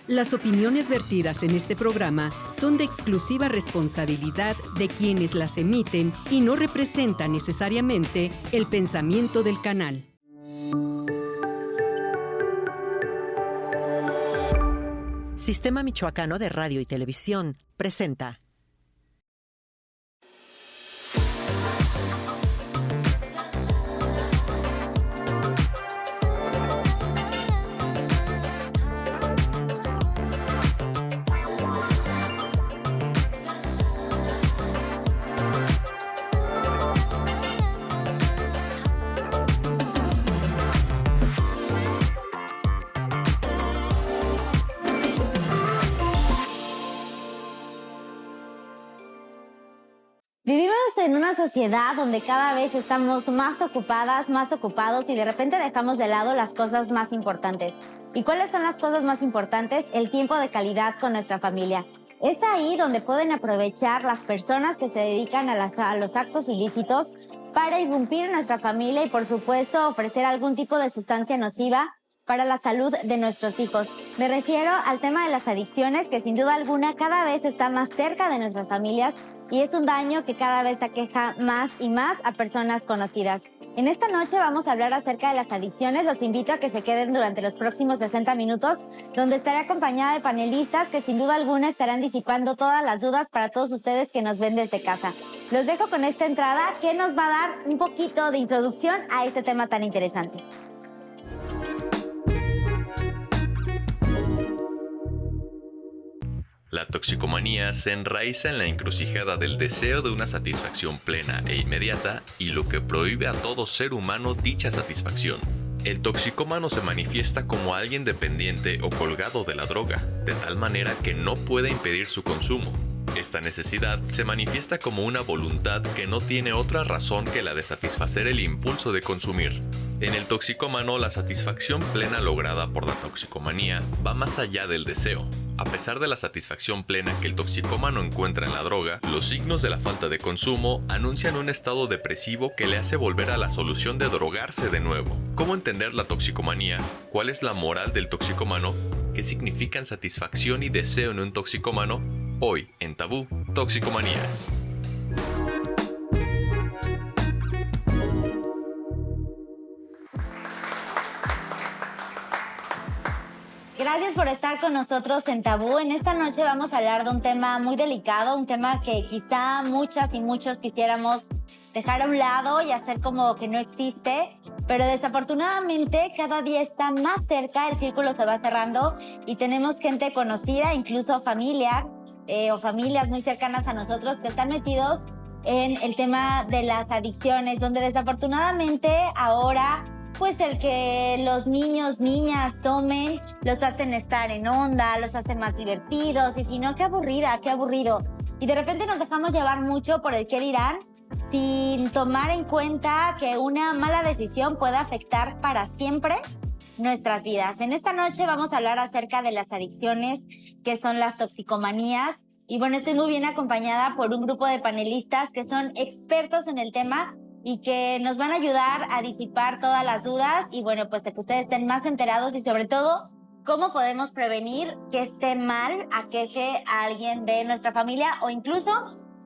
Las opiniones vertidas en este programa son de exclusiva responsabilidad de quienes las emiten y no representan necesariamente el pensamiento del canal. Sistema Michoacano de Radio y Televisión presenta Vivimos en una sociedad donde cada vez estamos más ocupadas, más ocupados y de repente dejamos de lado las cosas más importantes. ¿Y cuáles son las cosas más importantes? El tiempo de calidad con nuestra familia. Es ahí donde pueden aprovechar las personas que se dedican a los actos ilícitos para irrumpir en nuestra familia y, por supuesto, ofrecer algún tipo de sustancia nociva para la salud de nuestros hijos. Me refiero al tema de las adicciones, que sin duda alguna cada vez está más cerca de nuestras familias y es un daño que cada vez aqueja más y más a personas conocidas. En esta noche vamos a hablar acerca de las adicciones. Los invito a que se queden durante los próximos 60 minutos, donde estaré acompañada de panelistas que sin duda alguna estarán disipando todas las dudas para todos ustedes que nos ven desde casa. Los dejo con esta entrada que nos va a dar un poquito de introducción a este tema tan interesante. La toxicomanía se enraiza en la encrucijada del deseo de una satisfacción plena e inmediata y lo que prohíbe a todo ser humano dicha satisfacción. El toxicómano se manifiesta como alguien dependiente o colgado de la droga, de tal manera que no puede impedir su consumo. Esta necesidad se manifiesta como una voluntad que no tiene otra razón que la de satisfacer el impulso de consumir. En el toxicómano, la satisfacción plena lograda por la toxicomanía va más allá del deseo. A pesar de la satisfacción plena que el toxicómano encuentra en la droga, los signos de la falta de consumo anuncian un estado depresivo que le hace volver a la solución de drogarse de nuevo. ¿Cómo entender la toxicomanía? ¿Cuál es la moral del toxicómano? ¿Qué significan satisfacción y deseo en un toxicómano? Hoy, en Tabú, Toxicomanías. Gracias por estar con nosotros en Tabú. En esta noche vamos a hablar de un tema muy delicado, un tema que quizá muchas y muchos quisiéramos dejar a un lado y hacer como que no existe, pero desafortunadamente cada día está más cerca, el círculo se va cerrando y tenemos gente conocida, incluso familiar o familias muy cercanas a nosotros que están metidos en el tema de las adicciones, donde desafortunadamente ahora pues el que los niños, niñas tomen, los hacen estar en onda, los hacen más divertidos, y si no, qué aburrida, qué aburrido. Y de repente nos dejamos llevar mucho por el qué dirán, sin tomar en cuenta que una mala decisión puede afectar para siempre nuestras vidas. En esta noche vamos a hablar acerca de las adicciones, que son las toxicomanías. Y bueno, estoy muy bien acompañada por un grupo de panelistas que son expertos en el tema y que nos van a ayudar a disipar todas las dudas y bueno, pues de que ustedes estén más enterados y sobre todo, cómo podemos prevenir que este mal aqueje a alguien de nuestra familia o incluso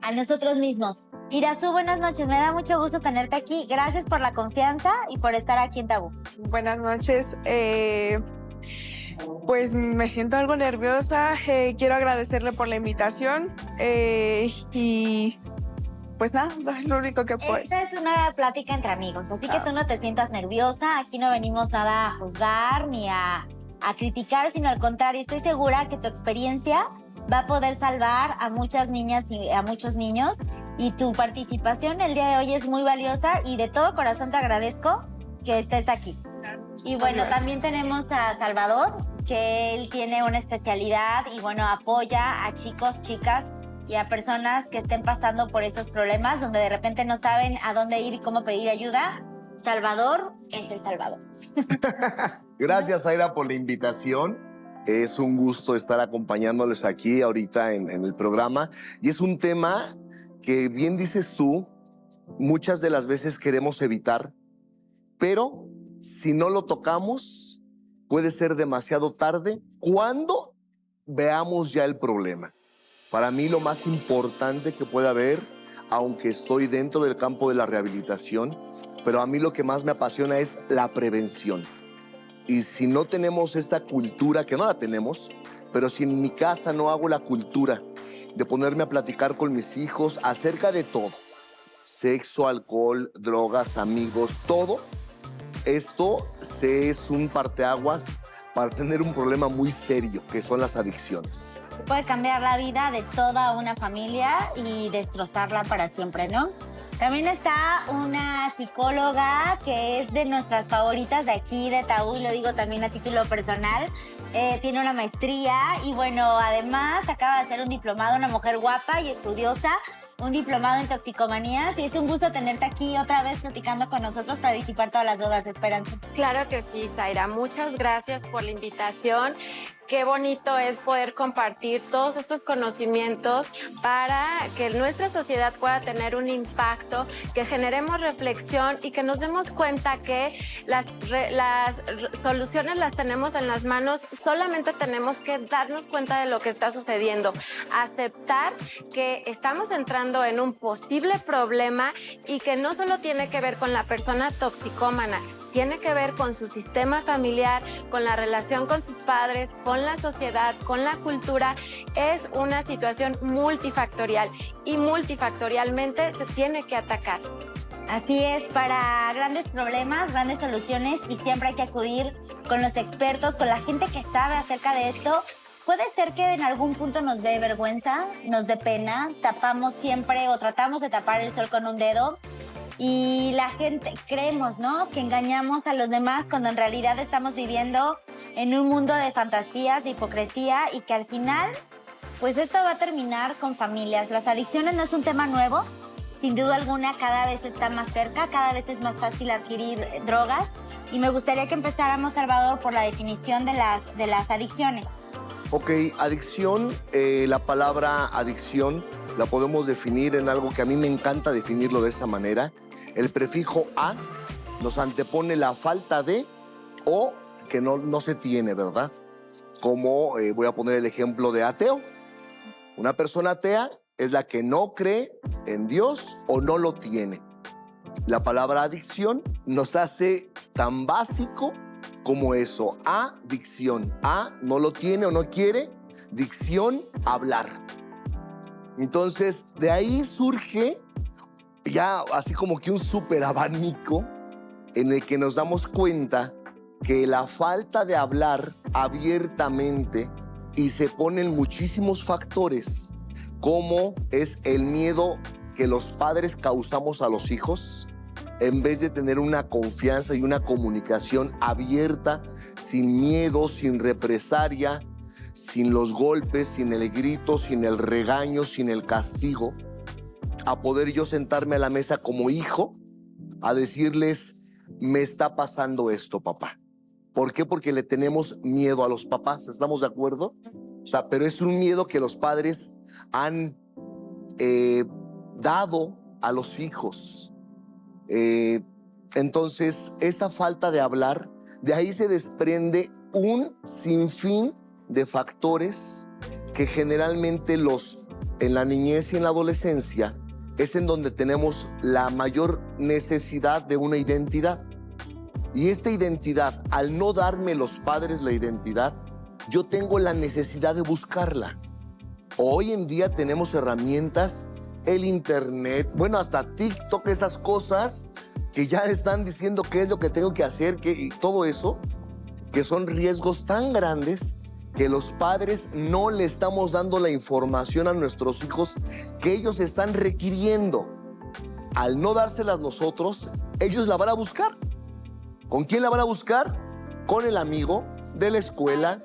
a nosotros mismos. Irasu, buenas noches, me da mucho gusto tenerte aquí. Gracias por la confianza y por estar aquí en Tabú. Buenas noches. Pues me siento algo nerviosa. Quiero agradecerle por la invitación y pues nada, es lo único que puedo. Esta es una plática entre amigos, así que tú no te sientas nerviosa. Aquí no venimos nada a juzgar ni a criticar, sino al contrario, estoy segura que tu experiencia va a poder salvar a muchas niñas y a muchos niños. Y tu participación el día de hoy es muy valiosa y de todo corazón te agradezco que estés aquí. Y bueno, también tenemos a Salvador, que él tiene una especialidad y bueno, apoya a chicos, chicas y a personas que estén pasando por esos problemas, donde de repente no saben a dónde ir y cómo pedir ayuda. Salvador es el Salvador. Gracias, Zaira, por la invitación. Es un gusto estar acompañándoles aquí ahorita en el programa. Y es un tema que, bien dices tú, muchas de las veces queremos evitar, pero si no lo tocamos, puede ser demasiado tarde cuando veamos ya el problema. Para mí lo más importante que puede haber, aunque estoy dentro del campo de la rehabilitación, pero a mí lo que más me apasiona es la prevención. Y si no tenemos esta cultura, que no la tenemos, pero si en mi casa no hago la cultura de ponerme a platicar con mis hijos acerca de todo, sexo, alcohol, drogas, amigos, todo, esto es un parteaguas para tener un problema muy serio, que son las adicciones. Puede cambiar la vida de toda una familia y destrozarla para siempre, ¿no? También está una psicóloga que es de nuestras favoritas de aquí, de Tabú, y lo digo también a título personal. Tiene una maestría y bueno, además acaba de hacer un diplomado, una mujer guapa y estudiosa, un diplomado en toxicomanías, y es un gusto tenerte aquí otra vez platicando con nosotros para disipar todas las dudas, Esperanza. Claro que sí, Zaira. Muchas gracias por la invitación. Qué bonito es poder compartir todos estos conocimientos para que nuestra sociedad pueda tener un impacto, que generemos reflexión y que nos demos cuenta que las soluciones las tenemos en las manos. Solamente tenemos que darnos cuenta de lo que está sucediendo, aceptar que estamos entrando en un posible problema y que no solo tiene que ver con la persona toxicómana, tiene que ver con su sistema familiar, con la relación con sus padres, con la sociedad, con la cultura. Es una situación multifactorial y multifactorialmente se tiene que atacar. Así es, para grandes problemas, grandes soluciones, y siempre hay que acudir con los expertos, con la gente que sabe acerca de esto. Puede ser que en algún punto nos dé vergüenza, nos dé pena, tapamos siempre o tratamos de tapar el sol con un dedo. Y la gente, creemos, ¿no?, que engañamos a los demás cuando en realidad estamos viviendo en un mundo de fantasías, de hipocresía, y que al final, pues esto va a terminar con familias. Las adicciones no es un tema nuevo, sin duda alguna cada vez está más cerca, cada vez es más fácil adquirir drogas, y me gustaría que empezáramos, Salvador, por la definición de las adicciones. Ok, adicción, la palabra adicción la podemos definir en algo que a mí me encanta definirlo de esa manera. El prefijo a nos antepone la falta de o que no se tiene, ¿verdad? Como voy a poner el ejemplo de ateo. Una persona atea es la que no cree en Dios o no lo tiene. La palabra adicción nos hace tan básico como eso. Adicción. A, no lo tiene o no quiere. Dicción, hablar. Entonces, de ahí surge ya así como que un súper abanico en el que nos damos cuenta que la falta de hablar abiertamente, y se ponen muchísimos factores, como es el miedo que los padres causamos a los hijos, en vez de tener una confianza y una comunicación abierta, sin miedo, sin represalia, sin los golpes, sin el grito, sin el regaño, sin el castigo, a poder yo sentarme a la mesa como hijo, a decirles, me está pasando esto, papá. ¿Por qué? Porque le tenemos miedo a los papás, ¿estamos de acuerdo? O sea, pero es un miedo que los padres han dado a los hijos. Entonces, esa falta de hablar, de ahí se desprende un sinfín de factores que generalmente en la niñez y en la adolescencia es en donde tenemos la mayor necesidad de una identidad. Y esta identidad, al no darme los padres la identidad, yo tengo la necesidad de buscarla. Hoy en día tenemos herramientas, el internet, bueno, hasta TikTok, esas cosas que ya están diciendo qué es lo que tengo que hacer, y todo eso, que son riesgos tan grandes que los padres no le estamos dando la información a nuestros hijos que ellos están requiriendo. Al no dárselas nosotros, ellos la van a buscar. ¿Con quién la van a buscar? Con el amigo de la escuela,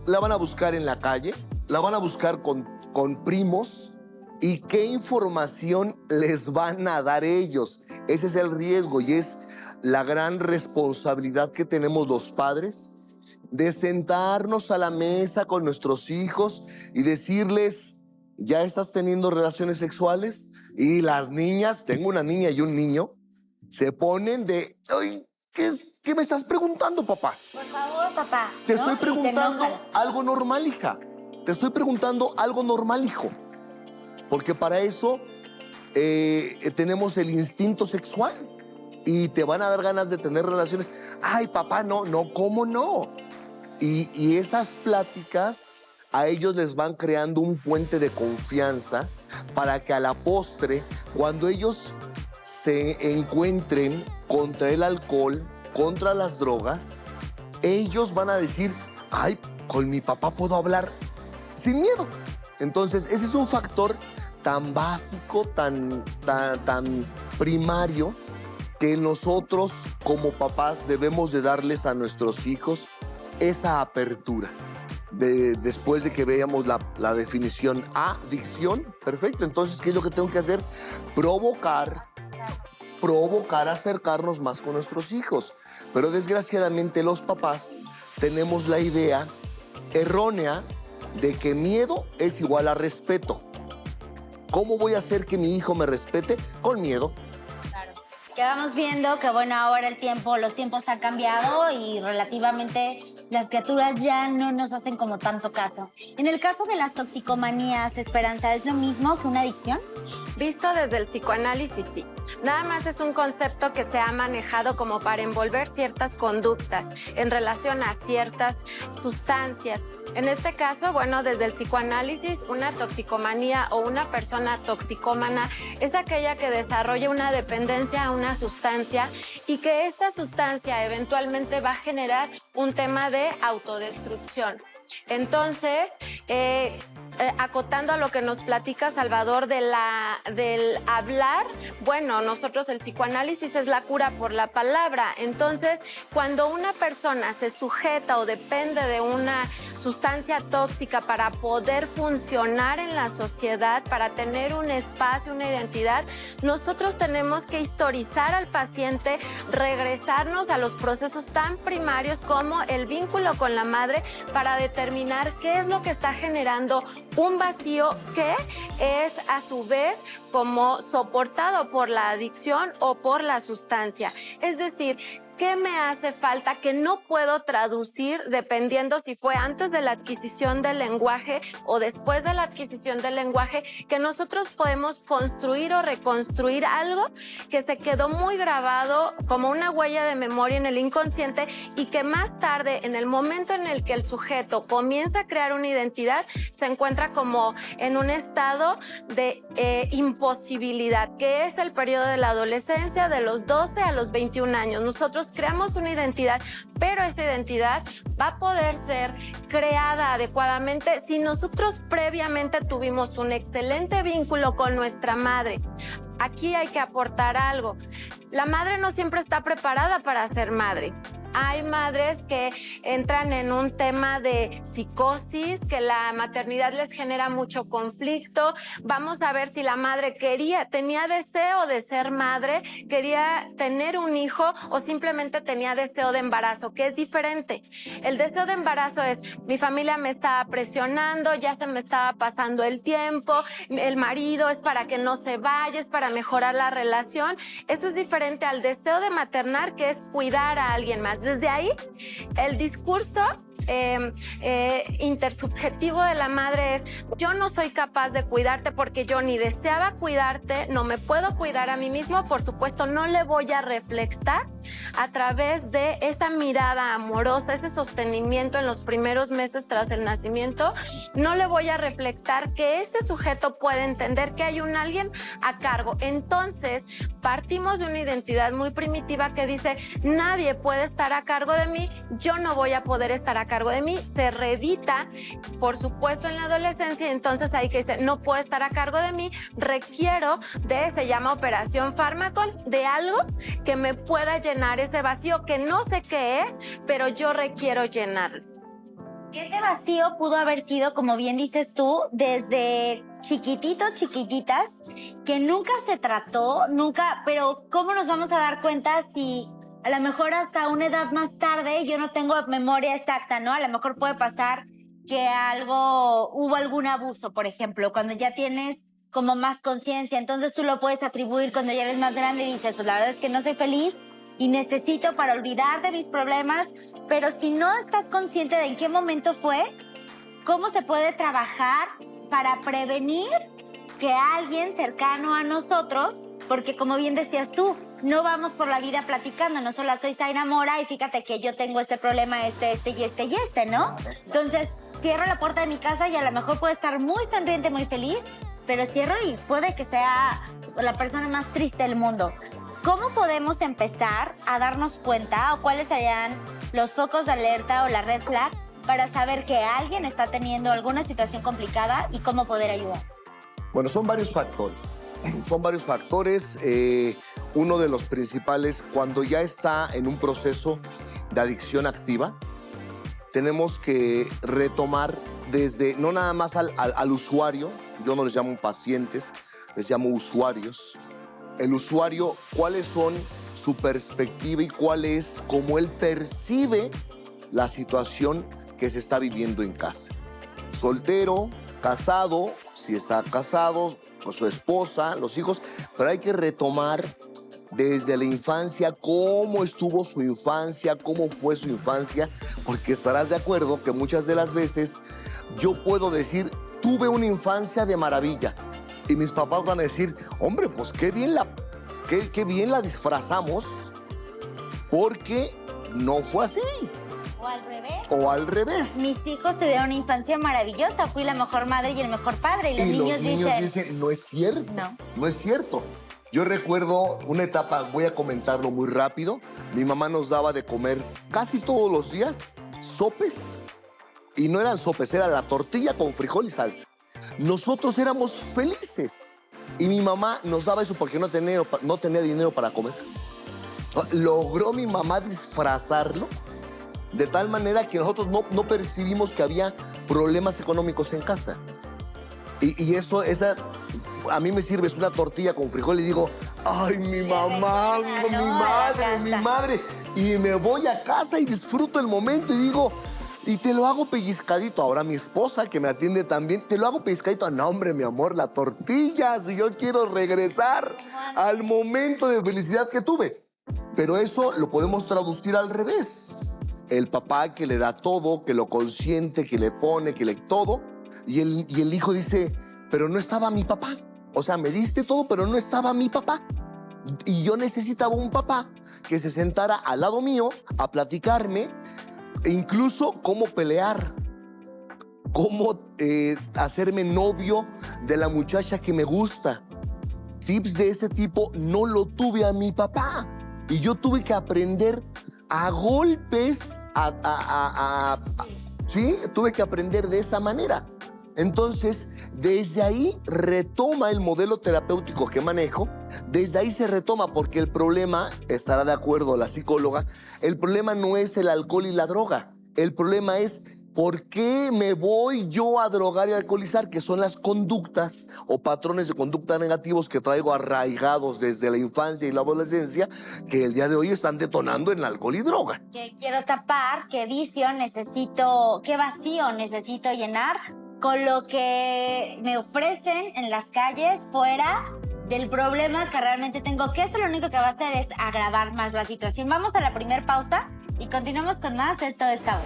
la van a buscar en la calle, la van a buscar con primos. ¿Y qué información les van a dar ellos? Ese es el riesgo y es la gran responsabilidad que tenemos los padres de sentarnos a la mesa con nuestros hijos y decirles, ¿ya estás teniendo relaciones sexuales? Y las niñas, tengo una niña y un niño, se ponen de, ¡ay, ¿Qué me estás preguntando, papá? Por favor, papá. Te ¿no? estoy Y se preguntando enoja. algo normal, hija. Te estoy preguntando algo normal, hijo. Porque para eso tenemos el instinto sexual. Y te van a dar ganas de tener relaciones. Ay, papá, no, ¿cómo no? Y esas pláticas a ellos les van creando un puente de confianza para que a la postre, cuando ellos se encuentren contra el alcohol, contra las drogas, ellos van a decir, ay, con mi papá puedo hablar sin miedo. Entonces, ese es un factor tan básico, tan primario, que nosotros como papás debemos de darles a nuestros hijos esa apertura. Después de que veamos la definición adicción, perfecto. Entonces, ¿qué es lo que tengo que hacer? Provocar, acercarnos más con nuestros hijos. Pero desgraciadamente los papás tenemos la idea errónea de que miedo es igual a respeto. ¿Cómo voy a hacer que mi hijo me respete? Con miedo. Que vamos viendo que, bueno, ahora los tiempos han cambiado y relativamente las criaturas ya no nos hacen como tanto caso. En el caso de las toxicomanías, Esperanza, ¿es lo mismo que una adicción? Visto desde el psicoanálisis, sí. Nada más es un concepto que se ha manejado como para envolver ciertas conductas en relación a ciertas sustancias. En este caso, bueno, desde el psicoanálisis, una toxicomanía o una persona toxicómana es aquella que desarrolla una dependencia a una sustancia y que esta sustancia eventualmente va a generar un tema de autodestrucción. Entonces, acotando a lo que nos platica Salvador del hablar, bueno, nosotros el psicoanálisis es la cura por la palabra. Entonces, cuando una persona se sujeta o depende de una sustancia tóxica para poder funcionar en la sociedad, para tener un espacio, una identidad, nosotros tenemos que historizar al paciente, regresarnos a los procesos tan primarios como el vínculo con la madre para determinar qué es lo que está generando un vacío que es a su vez como soportado por la adicción o por la sustancia. Es decir, ¿qué me hace falta que no puedo traducir dependiendo si fue antes de la adquisición del lenguaje o después de la adquisición del lenguaje? Que nosotros podemos construir o reconstruir algo que se quedó muy grabado como una huella de memoria en el inconsciente y que más tarde, en el momento en el que el sujeto comienza a crear una identidad, se encuentra como en un estado de imposibilidad, que es el periodo de la adolescencia de los 12 a los 21 años. Nosotros creamos una identidad, pero esa identidad va a poder ser creada adecuadamente si nosotros previamente tuvimos un excelente vínculo con nuestra madre. Aquí hay que aportar algo. La madre no siempre está preparada para ser madre. Hay madres que entran en un tema de psicosis, que la maternidad les genera mucho conflicto. Vamos a ver si la madre tenía deseo de ser madre, quería tener un hijo o simplemente tenía deseo de embarazo, que es diferente. El deseo de embarazo es, mi familia me estaba presionando, ya se me estaba pasando el tiempo, el marido es para que no se vaya, es para mejorar la relación. Eso es diferente al deseo de maternar, que es cuidar a alguien más. Desde ahí, el discurso intersubjetivo de la madre es: yo no soy capaz de cuidarte porque yo ni deseaba cuidarte, no me puedo cuidar a mí mismo, por supuesto no le voy a reflectar a través de esa mirada amorosa, ese sostenimiento en los primeros meses tras el nacimiento, no le voy a reflectar que este sujeto puede entender que hay un alguien a cargo. Entonces partimos de una identidad muy primitiva que dice: nadie puede estar a cargo de mí, yo no voy a poder estar a cargo de mí. Se reedita, por supuesto, en la adolescencia, y entonces ahí que dice: no puedo estar a cargo de mí, requiero se llama operación fármaco, de algo que me pueda llenar ese vacío que no sé qué es, pero yo requiero llenarlo. Ese vacío pudo haber sido, como bien dices tú, desde chiquititas, que nunca se trató, pero ¿cómo nos vamos a dar cuenta si a lo mejor hasta una edad más tarde, yo no tengo memoria exacta, ¿no? A lo mejor puede pasar que hubo algún abuso, por ejemplo, cuando ya tienes como más conciencia, entonces tú lo puedes atribuir cuando ya eres más grande y dices: pues la verdad es que no soy feliz y necesito para olvidar de mis problemas, pero si no estás consciente de en qué momento fue, ¿cómo se puede trabajar para prevenir que alguien cercano a nosotros, porque como bien decías tú, no vamos por la vida platicando, no solo soy Zaira Mora y fíjate que yo tengo este problema, este, ¿no? Entonces, cierro la puerta de mi casa y a lo mejor puedo estar muy sonriente, muy feliz, pero cierro y puede que sea la persona más triste del mundo. ¿Cómo podemos empezar a darnos cuenta o cuáles serían los focos de alerta o la red flag para saber que alguien está teniendo alguna situación complicada y cómo poder ayudar? Bueno, son varios factores. Uno de los principales, cuando ya está en un proceso de adicción activa, tenemos que retomar desde, no nada más al usuario, yo no les llamo pacientes, les llamo usuarios. El usuario, cuáles son su perspectiva y cuál es cómo él percibe la situación que se está viviendo en casa. Soltero, casado, si está casado, con su esposa, los hijos, pero hay que retomar desde la infancia cómo estuvo su infancia, cómo fue su infancia, porque estarás de acuerdo que muchas de las veces yo puedo decir, tuve una infancia de maravilla, y mis papás van a decir, hombre, pues qué bien la disfrazamos, porque no fue así. O al revés. Mis hijos tuvieron una infancia maravillosa. Fui la mejor madre y el mejor padre. Y los niños dicen, no es cierto. No es cierto. Yo recuerdo una etapa, voy a comentarlo muy rápido. Mi mamá nos daba de comer casi todos los días sopes. Y no eran sopes, era la tortilla con frijol y salsa. Nosotros éramos felices. Y mi mamá nos daba eso porque no tenía dinero para comer. Logró mi mamá disfrazarlo de tal manera que nosotros no percibimos que había problemas económicos en casa. Y esa a mí me sirve, es una tortilla con frijol y digo, ay, mi mamá, mi madre. Y me voy a casa y disfruto el momento y digo, y te lo hago pellizcadito. Ahora mi esposa, que me atiende también, te lo hago pellizcadito. No, hombre, mi amor, la tortilla, si yo quiero regresar al momento de felicidad que tuve. Pero eso lo podemos traducir al revés. El papá que le da todo, que lo consiente, que le pone, que le todo. Y el hijo dice, pero no estaba mi papá. O sea, me diste todo, pero no estaba mi papá. Y yo necesitaba un papá que se sentara al lado mío a platicarme, e incluso cómo pelear, cómo hacerme novio de la muchacha que me gusta. Tips de ese tipo no lo tuve a mi papá. Y yo tuve que aprender a golpes, sí, tuve que aprender de esa manera. Entonces, desde ahí retoma el modelo terapéutico que manejo, desde ahí se retoma, porque el problema, estará de acuerdo la psicóloga, el problema no es el alcohol y la droga, el problema es ¿por qué me voy yo a drogar y alcoholizar? Que son las conductas o patrones de conducta negativos que traigo arraigados desde la infancia y la adolescencia, que el día de hoy están detonando en alcohol y droga. ¿Qué quiero tapar? ¿Qué vicio necesito? ¿Qué vacío necesito llenar? Con lo que me ofrecen en las calles, fuera del problema que realmente tengo, que eso lo único que va a hacer es agravar más la situación. Vamos a la primera pausa y continuamos con más Esto es Tabú.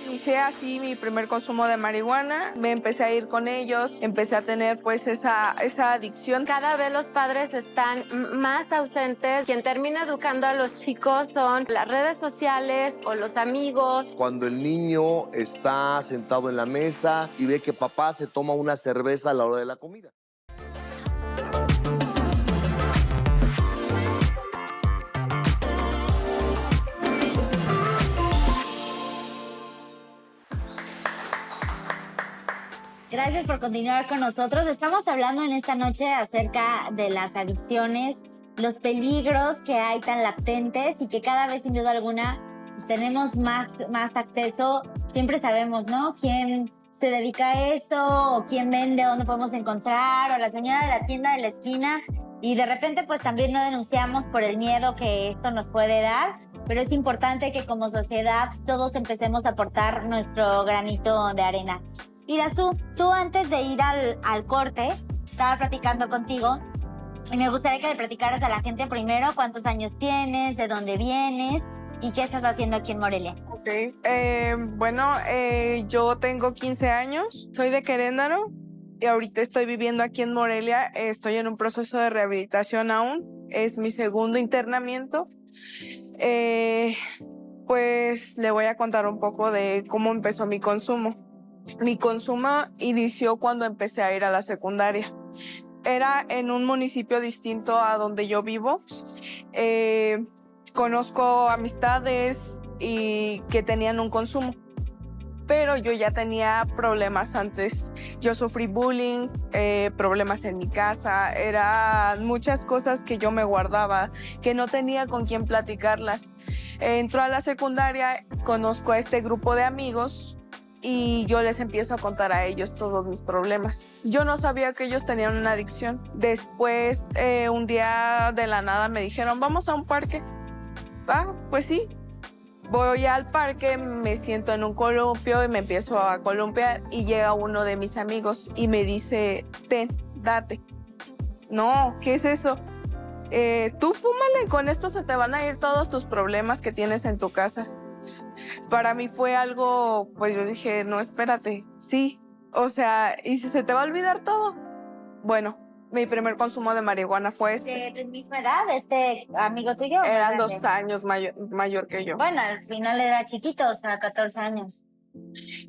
Inicié así mi primer consumo de marihuana, me empecé a ir con ellos, empecé a tener pues esa adicción. Cada vez los padres están más ausentes. Quien termina educando a los chicos son las redes sociales o los amigos. Cuando el niño está sentado en la mesa y ve que papá se toma una cerveza a la hora de la comida. Gracias por continuar con nosotros. Estamos hablando en esta noche acerca de las adicciones, los peligros que hay tan latentes y que cada vez, sin duda alguna, pues, tenemos más acceso. Siempre sabemos, ¿no? Quién se dedica a eso, o quién vende, dónde podemos encontrar, o la señora de la tienda de la esquina. Y de repente, pues también no denunciamos por el miedo que esto nos puede dar. Pero es importante que como sociedad todos empecemos a aportar nuestro granito de arena. Irasu, tú antes de ir al corte, estaba platicando contigo Y me gustaría que le platicaras a la gente primero cuántos años tienes, de dónde vienes y qué estás haciendo aquí en Morelia. Ok, bueno, yo tengo 15 años, soy de Querétaro y ahorita estoy viviendo aquí en Morelia. Estoy en un proceso de rehabilitación aún, es mi segundo internamiento. Pues le voy a contar un poco de cómo empezó mi consumo. Mi consumo inició cuando empecé a ir a la secundaria. Era en un municipio distinto a donde yo vivo. Conozco amistades y que tenían un consumo, pero yo ya tenía problemas antes. Yo sufrí bullying, problemas en mi casa, eran muchas cosas que yo me guardaba, que no tenía con quién platicarlas. Entro a la secundaria, conozco a este grupo de amigos y yo les empiezo a contar a ellos todos mis problemas. Yo no sabía que ellos tenían una adicción. Después, un día de la nada me dijeron, vamos a un parque. Ah, pues sí. Voy al parque, me siento en un columpio y me empiezo a columpiar y llega uno de mis amigos y me dice, ten, date. No, ¿qué es eso? Tú fúmale, con esto se te van a ir todos tus problemas que tienes en tu casa. Para mí fue algo, pues yo dije, no, espérate, sí. O sea, ¿y si se te va a olvidar todo? Bueno, mi primer consumo de marihuana fue ¿De tu misma edad, este amigo tuyo? Eran grande? 2 años mayor que yo. Bueno, al final era chiquito, o sea, 14 años.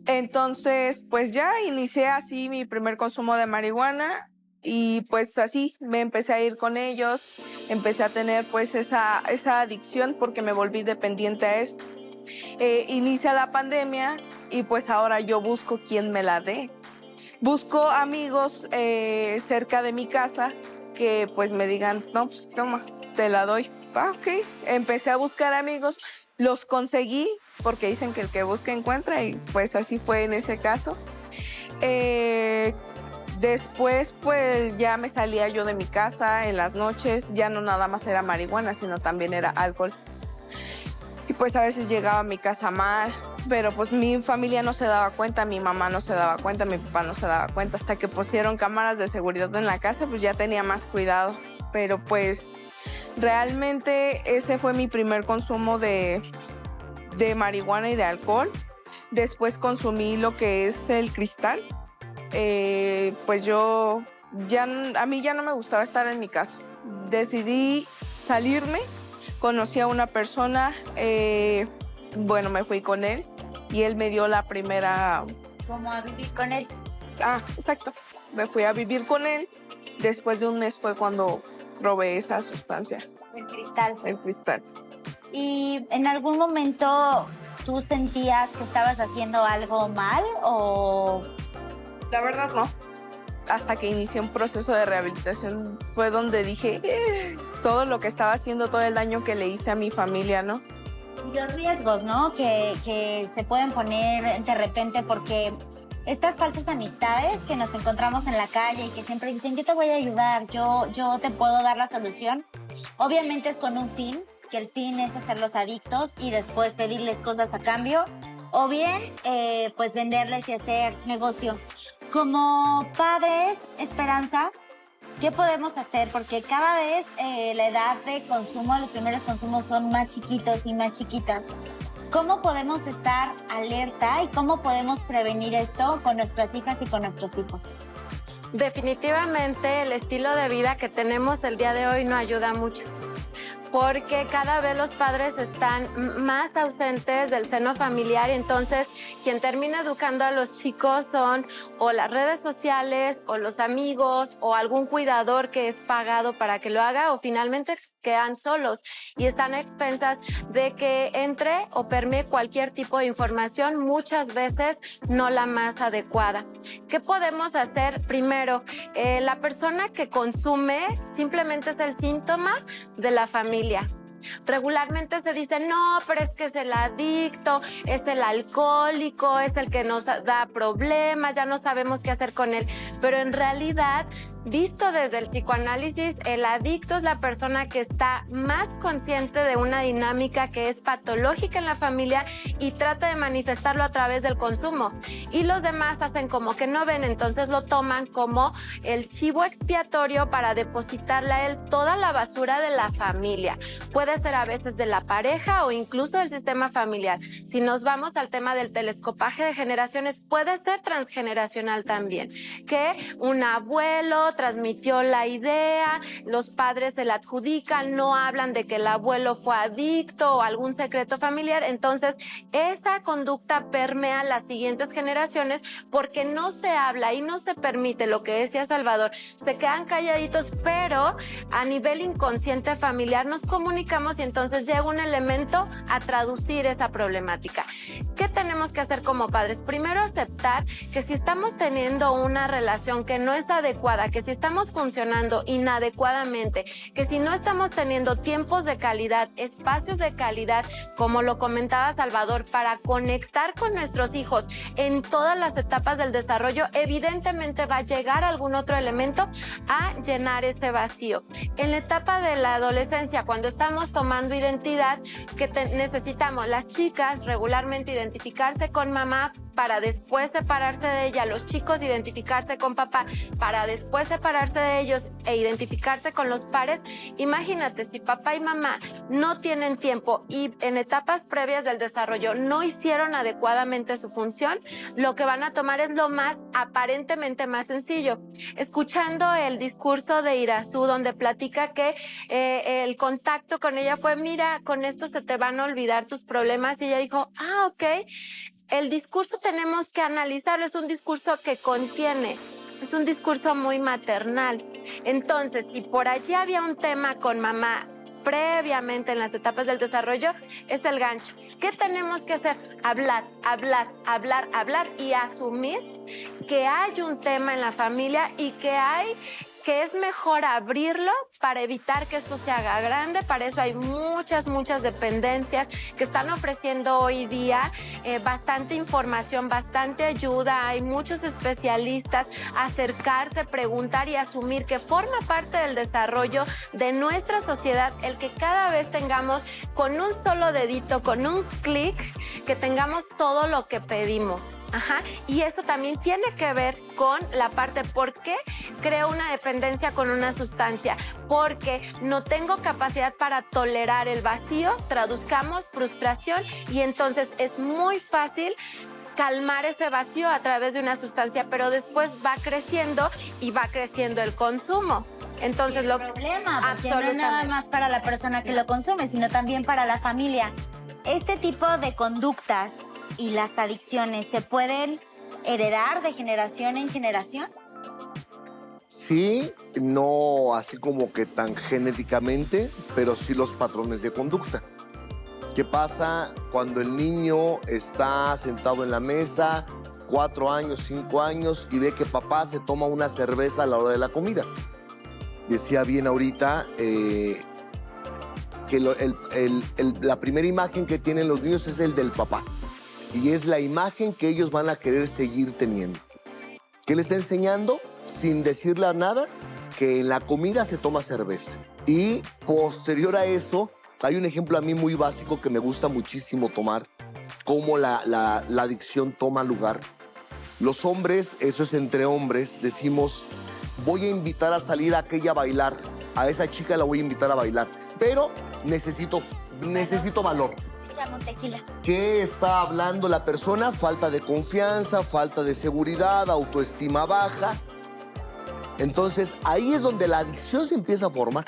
Entonces, pues ya inicié así mi primer consumo de marihuana y pues así me empecé a ir con ellos, empecé a tener pues esa adicción porque me volví dependiente a esto. Inicia la pandemia y pues ahora yo busco quién me la dé. Busco amigos cerca de mi casa que pues me digan, no, pues toma, te la doy. Ah, ok. Empecé a buscar amigos, los conseguí porque dicen que el que busca encuentra y pues así fue en ese caso. Después pues ya me salía yo de mi casa en las noches, ya no nada más era marihuana, sino también era alcohol. Y pues a veces llegaba a mi casa mal, pero pues mi familia no se daba cuenta, mi mamá no se daba cuenta, mi papá no se daba cuenta. Hasta que pusieron cámaras de seguridad en la casa, pues ya tenía más cuidado. Pero pues realmente ese fue mi primer consumo de marihuana y de alcohol. Después consumí lo que es el cristal. Pues a mí ya no me gustaba estar en mi casa. Decidí salirme. Conocí a una persona, bueno, me fui con él y él me dio la primera... ¿Cómo a vivir con él? Ah, exacto. Me fui a vivir con él. Después de un mes fue cuando probé esa sustancia. El cristal. El cristal. ¿Y en algún momento tú sentías que estabas haciendo algo mal o...? La verdad no. Hasta que inicié un proceso de rehabilitación fue donde dije todo lo que estaba haciendo, todo el daño que le hice a mi familia, ¿no? Y los riesgos, ¿no? Que se pueden poner de repente porque estas falsas amistades que nos encontramos en la calle y que siempre dicen, yo te voy a ayudar, yo te puedo dar la solución. Obviamente es con un fin, que el fin es hacerlos adictos y después pedirles cosas a cambio. O bien, pues venderles y hacer negocio. Como padres, Esperanza, ¿qué podemos hacer? Porque cada vez la edad de consumo, los primeros consumos son más chiquitos y más chiquitas. ¿Cómo podemos estar alerta y cómo podemos prevenir esto con nuestras hijas y con nuestros hijos? Definitivamente el estilo de vida que tenemos el día de hoy no ayuda mucho, porque cada vez los padres están más ausentes del seno familiar y entonces quien termina educando a los chicos son o las redes sociales o los amigos o algún cuidador que es pagado para que lo haga o finalmente quedan solos y están a expensas de que entre o permee cualquier tipo de información, muchas veces no la más adecuada. ¿Qué podemos hacer? Primero, la persona que consume simplemente es el síntoma de la familia. Regularmente se dice, no, pero es que es el adicto, es el alcohólico, es el que nos da problemas, ya no sabemos qué hacer con él. Pero en realidad visto desde el psicoanálisis, el adicto es la persona que está más consciente de una dinámica que es patológica en la familia y trata de manifestarlo a través del consumo. Y los demás hacen como que no ven, entonces lo toman como el chivo expiatorio para depositarle a él toda la basura de la familia. Puede ser a veces de la pareja o incluso del sistema familiar. Si nos vamos al tema del telescopaje de generaciones, puede ser transgeneracional también, que un abuelo transmitió la idea, los padres se la adjudican, no hablan de que el abuelo fue adicto o algún secreto familiar, entonces esa conducta permea las siguientes generaciones porque no se habla y no se permite, lo que decía Salvador, se quedan calladitos, pero a nivel inconsciente familiar nos comunicamos y entonces llega un elemento a traducir esa problemática. ¿Qué tenemos que hacer como padres? Primero, aceptar que si estamos teniendo una relación que no es adecuada, que si estamos funcionando inadecuadamente, que si no estamos teniendo tiempos de calidad, espacios de calidad, como lo comentaba Salvador, para conectar con nuestros hijos en todas las etapas del desarrollo, evidentemente va a llegar algún otro elemento a llenar ese vacío. En la etapa de la adolescencia, cuando estamos tomando identidad, que necesitamos las chicas regularmente identificarse con mamá para después separarse de ella, los chicos identificarse con papá para después separarse de ellos e identificarse con los pares. Imagínate, si papá y mamá no tienen tiempo y en etapas previas del desarrollo no hicieron adecuadamente su función, lo que van a tomar es lo más aparentemente más sencillo. Escuchando el discurso de Irazú, donde platica que el contacto con ella fue, mira, con esto se te van a olvidar tus problemas, y ella dijo, ok. El discurso tenemos que analizarlo, es un discurso que contiene, es un discurso muy maternal. Entonces, si por allí había un tema con mamá previamente en las etapas del desarrollo, es el gancho. ¿Qué tenemos que hacer? Hablar y asumir que hay un tema en la familia y que es mejor abrirlo para evitar que esto se haga grande. Para eso hay muchas dependencias que están ofreciendo hoy día bastante información, bastante ayuda. Hay muchos especialistas. Acercarse, preguntar y asumir que forma parte del desarrollo de nuestra sociedad el que cada vez tengamos con un solo dedito, con un clic, que tengamos todo lo que pedimos. Y eso también tiene que ver con la parte ¿por qué creo una dependencia con una sustancia? Porque no tengo capacidad para tolerar el vacío, traduzcamos frustración, y entonces es muy fácil calmar ese vacío a través de una sustancia, pero después va creciendo y va creciendo el consumo. Entonces el problema, porque no nada más para la persona que lo consume, sino también para la familia. Este tipo de conductas y las adicciones se pueden heredar de generación en generación. Sí, no así como que tan genéticamente, pero sí los patrones de conducta. ¿Qué pasa cuando el niño está sentado en la mesa, 4 años, 5 años, y ve que papá se toma una cerveza a la hora de la comida? Decía bien ahorita que la primera imagen que tienen los niños es el del papá. Y es la imagen que ellos van a querer seguir teniendo. ¿Qué le está enseñando? Sin decirle nada, que en la comida se toma cerveza. Y posterior a eso, hay un ejemplo a mí muy básico que me gusta muchísimo tomar, cómo la adicción toma lugar. Los hombres, eso es entre hombres, decimos, voy a invitar a salir a aquella a bailar, a esa chica la voy a invitar a bailar, pero necesito valor. Échame un tequila. ¿Qué está hablando la persona? Falta de confianza, falta de seguridad, autoestima baja. Entonces, ahí es donde la adicción se empieza a formar.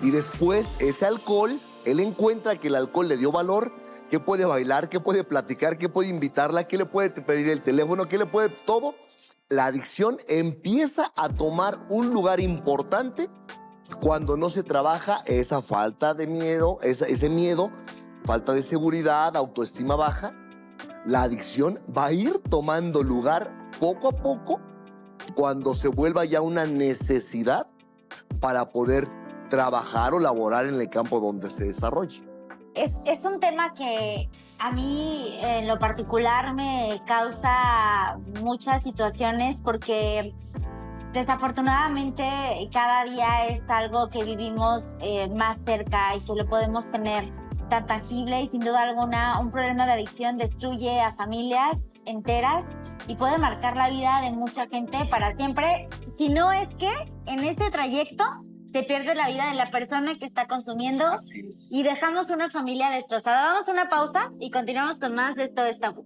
Y después, ese alcohol, él encuentra que el alcohol le dio valor, que puede bailar, que puede platicar, que puede invitarla, que le puede pedir el teléfono, que le puede todo. La adicción empieza a tomar un lugar importante cuando no se trabaja esa falta de miedo, ese miedo, falta de seguridad, autoestima baja. La adicción va a ir tomando lugar poco a poco cuando se vuelva ya una necesidad para poder trabajar o laborar en el campo donde se desarrolle. Es un tema que a mí en lo particular me causa muchas situaciones porque desafortunadamente cada día es algo que vivimos más cerca y que lo podemos tener tan tangible, y sin duda alguna un problema de adicción destruye a familias enteras y puede marcar la vida de mucha gente para siempre, si no es que en ese trayecto se pierde la vida de la persona que está consumiendo y dejamos una familia destrozada. Vamos a una pausa y continuamos con más de Esto es Tabú.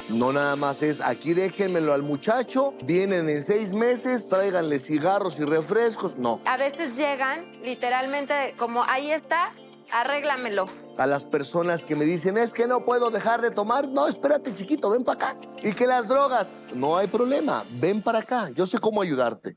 No nada más es, aquí déjenmelo al muchacho, vienen en 6 meses, tráiganle cigarros y refrescos. No. A veces llegan literalmente como, ahí está, arréglamelo. A las personas que me dicen, es que no puedo dejar de tomar. No, espérate, chiquito, ven para acá. Y que las drogas, no hay problema, ven para acá. Yo sé cómo ayudarte.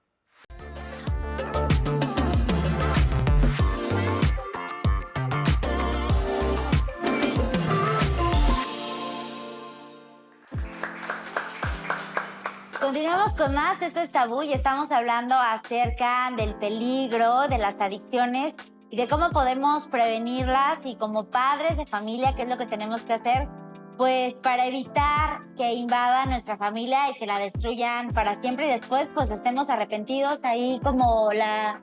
Continuamos con más, esto es Tabú y estamos hablando acerca del peligro de las adicciones y de cómo podemos prevenirlas, y como padres de familia, ¿qué es lo que tenemos que hacer? Pues para evitar que invadan nuestra familia y que la destruyan para siempre y después pues estemos arrepentidos ahí como la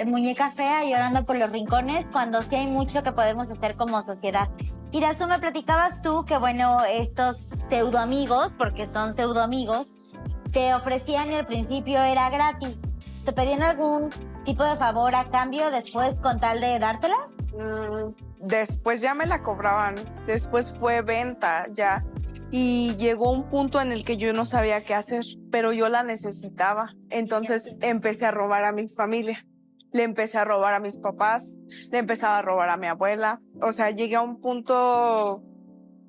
muñeca fea llorando por los rincones, cuando sí hay mucho que podemos hacer como sociedad. Irasu, me platicabas tú que bueno, estos pseudoamigos, porque son pseudoamigos, te ofrecían y al principio era gratis. ¿Te pedían algún tipo de favor a cambio después con tal de dártela? Después ya me la cobraban, después fue venta ya. Y llegó un punto en el que yo no sabía qué hacer, pero yo la necesitaba. Entonces empecé a robar a mi familia. Le empecé a robar a mis papás, le empezaba a robar a mi abuela. O sea, llegué a un punto...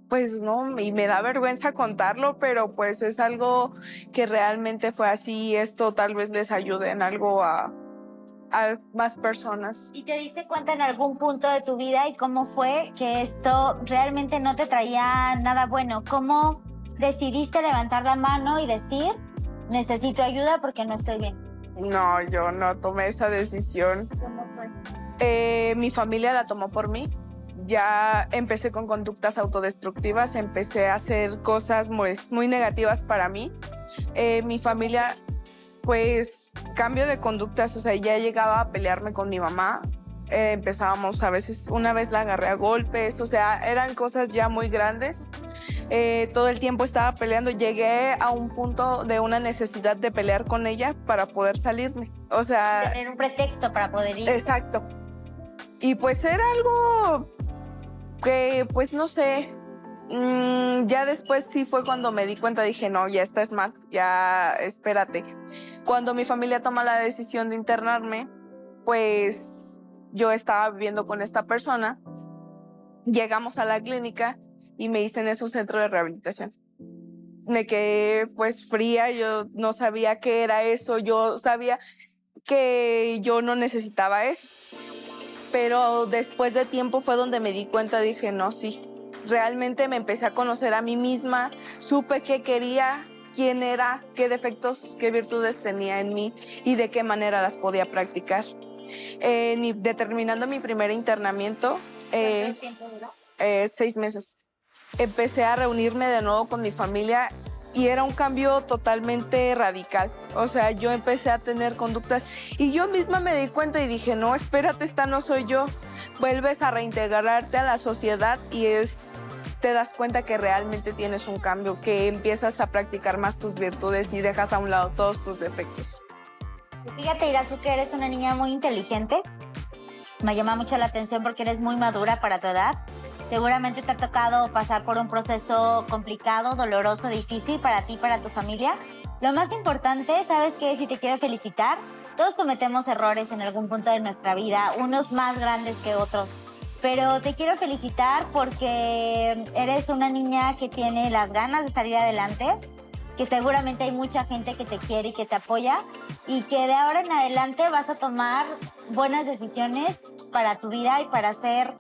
Pues no, y me da vergüenza contarlo, pero pues es algo que realmente fue así. Esto tal vez les ayude en algo a más personas. ¿Y te diste cuenta en algún punto de tu vida y cómo fue que esto realmente no te traía nada bueno? ¿Cómo decidiste levantar la mano y decir, necesito ayuda porque no estoy bien? No, yo no tomé esa decisión. ¿Cómo fue? Mi familia la tomó por mí. Ya empecé con conductas autodestructivas, empecé a hacer cosas muy negativas para mí. Mi familia, pues, cambio de conductas, o sea, ya llegaba a pelearme con mi mamá. Empezábamos a veces, una vez la agarré a golpes, o sea, eran cosas ya muy grandes. Todo el tiempo estaba peleando. Llegué a un punto de una necesidad de pelear con ella para poder salirme. O sea... Tener un pretexto para poder ir. Exacto. Y pues era algo... que pues no sé, ya después sí fue cuando me di cuenta, dije no, ya estás mal, ya espérate. Cuando mi familia toma la decisión de internarme, pues yo estaba viviendo con esta persona, llegamos a la clínica y me hice en un centro de rehabilitación. Me quedé pues fría, yo no sabía qué era eso, yo sabía que yo no necesitaba eso. Pero después de tiempo fue donde me di cuenta, dije, no, sí, realmente me empecé a conocer a mí misma, supe qué quería, quién era, qué defectos, qué virtudes tenía en mí y de qué manera las podía practicar. Determinando mi primer internamiento, ¿Cuánto tiempo duró? 6 meses, empecé a reunirme de nuevo con mi familia. Y era un cambio totalmente radical. O sea, yo empecé a tener conductas y yo misma me di cuenta y dije, no, espérate, esta no soy yo. Vuelves a reintegrarte a la sociedad y te das cuenta que realmente tienes un cambio, que empiezas a practicar más tus virtudes y dejas a un lado todos tus defectos. Fíjate, Irasu, que eres una niña muy inteligente. Me llama mucho la atención porque eres muy madura para tu edad. Seguramente te ha tocado pasar por un proceso complicado, doloroso, difícil para ti y para tu familia. Lo más importante, ¿sabes qué? Si te quiero felicitar, todos cometemos errores en algún punto de nuestra vida, unos más grandes que otros. Pero te quiero felicitar porque eres una niña que tiene las ganas de salir adelante, que seguramente hay mucha gente que te quiere y que te apoya, y que de ahora en adelante vas a tomar buenas decisiones para tu vida y para hacer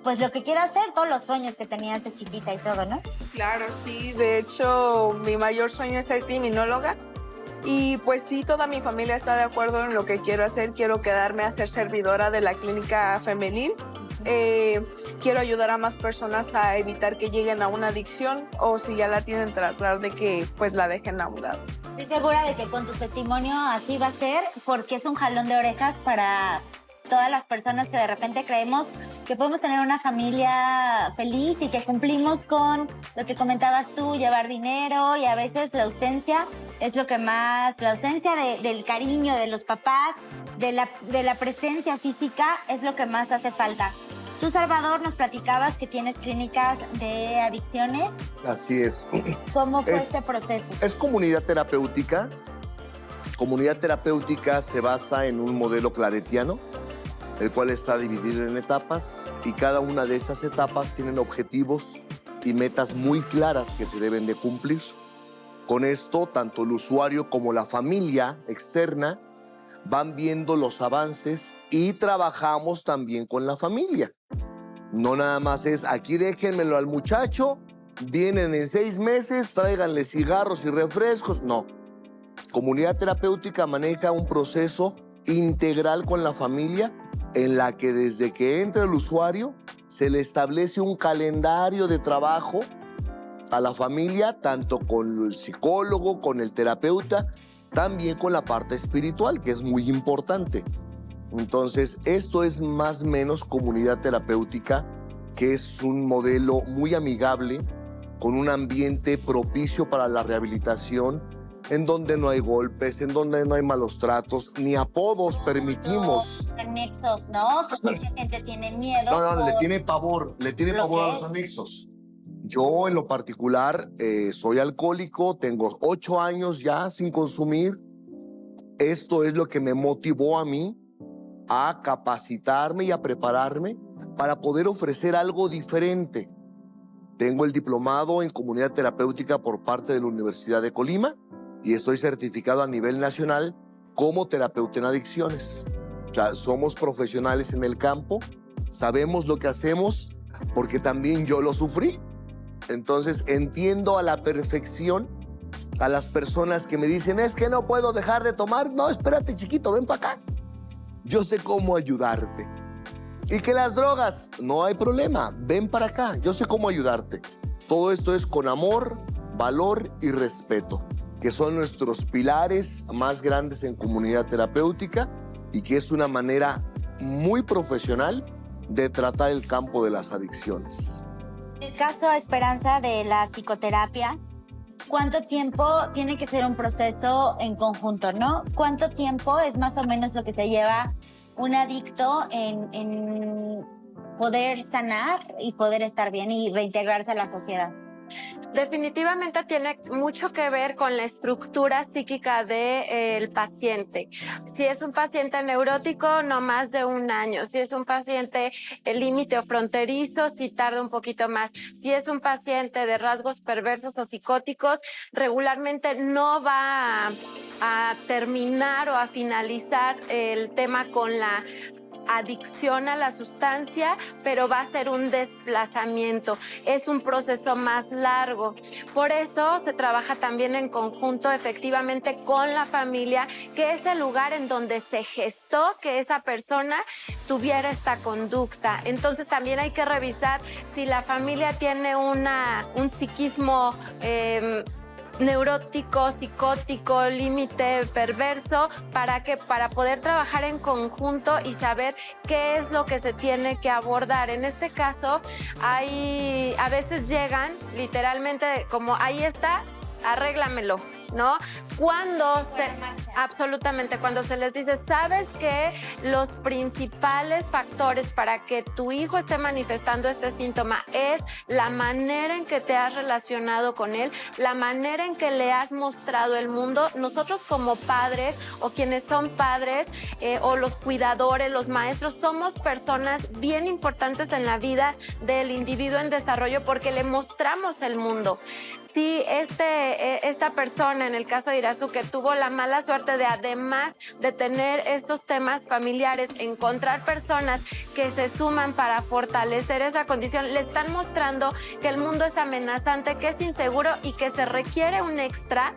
pues lo que quieras hacer, todos los sueños que tenías de chiquita y todo, ¿no? Claro, sí. De hecho, mi mayor sueño es ser criminóloga. Y pues sí, toda mi familia está de acuerdo en lo que quiero hacer. Quiero quedarme a ser servidora de la clínica femenil. quiero ayudar a más personas a evitar que lleguen a una adicción, o si ya la tienen, tratar de que pues la dejen a un lado. Estoy segura de que con tu testimonio así va a ser, porque es un jalón de orejas para todas las personas que de repente creemos que podemos tener una familia feliz y que cumplimos con lo que comentabas tú, llevar dinero, y a veces la ausencia es lo que más, la ausencia del cariño de los papás, de la presencia física es lo que más hace falta. Tú, Salvador, nos platicabas que tienes clínicas de adicciones. Así es. ¿Cómo fue este proceso? Es comunidad terapéutica. Comunidad terapéutica se basa en un modelo claretiano, el cual está dividido en etapas, y cada una de estas etapas tienen objetivos y metas muy claras que se deben de cumplir. Con esto, tanto el usuario como la familia externa van viendo los avances y trabajamos también con la familia. No nada más es, aquí déjenmelo al muchacho, vienen en 6 meses, tráiganle cigarros y refrescos. No. Comunidad terapéutica maneja un proceso integral con la familia, en la que desde que entra el usuario se le establece un calendario de trabajo a la familia, tanto con el psicólogo, con el terapeuta, también con la parte espiritual, que es muy importante. Entonces, esto es más o menos comunidad terapéutica, que es un modelo muy amigable, con un ambiente propicio para la rehabilitación, en donde no hay golpes, en donde no hay malos tratos, ni apodos permitimos. Los anexos, ¿no? Porque mucha gente tiene miedo. No, le tiene pavor a los anexos. Yo, en lo particular, soy alcohólico, tengo 8 años ya sin consumir. Esto es lo que me motivó a mí a capacitarme y a prepararme para poder ofrecer algo diferente. Tengo el diplomado en comunidad terapéutica por parte de la Universidad de Colima y estoy certificado a nivel nacional como terapeuta en adicciones. O sea, somos profesionales en el campo, sabemos lo que hacemos porque también yo lo sufrí. Entonces entiendo a la perfección a las personas que me dicen, es que no puedo dejar de tomar. No, espérate, chiquito, ven para acá. Yo sé cómo ayudarte. Y que las drogas, no hay problema, ven para acá, yo sé cómo ayudarte. Todo esto es con amor, valor y respeto, que son nuestros pilares más grandes en comunidad terapéutica y que es una manera muy profesional de tratar el campo de las adicciones. En el caso, Esperanza, de la psicoterapia, ¿cuánto tiempo tiene que ser un proceso en conjunto, no? ¿Cuánto tiempo es más o menos lo que se lleva un adicto en poder sanar y poder estar bien y reintegrarse a la sociedad? Definitivamente tiene mucho que ver con la estructura psíquica del paciente. Si es un paciente neurótico, no más de 1 año. Si es un paciente límite o fronterizo, sí tarda un poquito más. Si es un paciente de rasgos perversos o psicóticos, regularmente no va a terminar o a finalizar el tema con la adicción a la sustancia, pero va a ser un desplazamiento. Es un proceso más largo. Por eso se trabaja también en conjunto, efectivamente, con la familia, que es el lugar en donde se gestó que esa persona tuviera esta conducta. Entonces también hay que revisar si la familia tiene un psiquismo neurótico, psicótico, límite, perverso, para poder trabajar en conjunto y saber qué es lo que se tiene que abordar. En este caso, a veces llegan literalmente como, ahí está, arréglamelo, ¿no? Absolutamente, cuando se les dice, ¿sabes que los principales factores para que tu hijo esté manifestando este síntoma es la manera en que te has relacionado con él, la manera en que le has mostrado el mundo? Nosotros como padres o quienes son padres o los cuidadores, los maestros, somos personas bien importantes en la vida del individuo en desarrollo porque le mostramos el mundo. Si esta persona, en el caso de Irazu, que tuvo la mala suerte de, además de tener estos temas familiares, encontrar personas que se suman para fortalecer esa condición, le están mostrando que el mundo es amenazante, que es inseguro y que se requiere un extra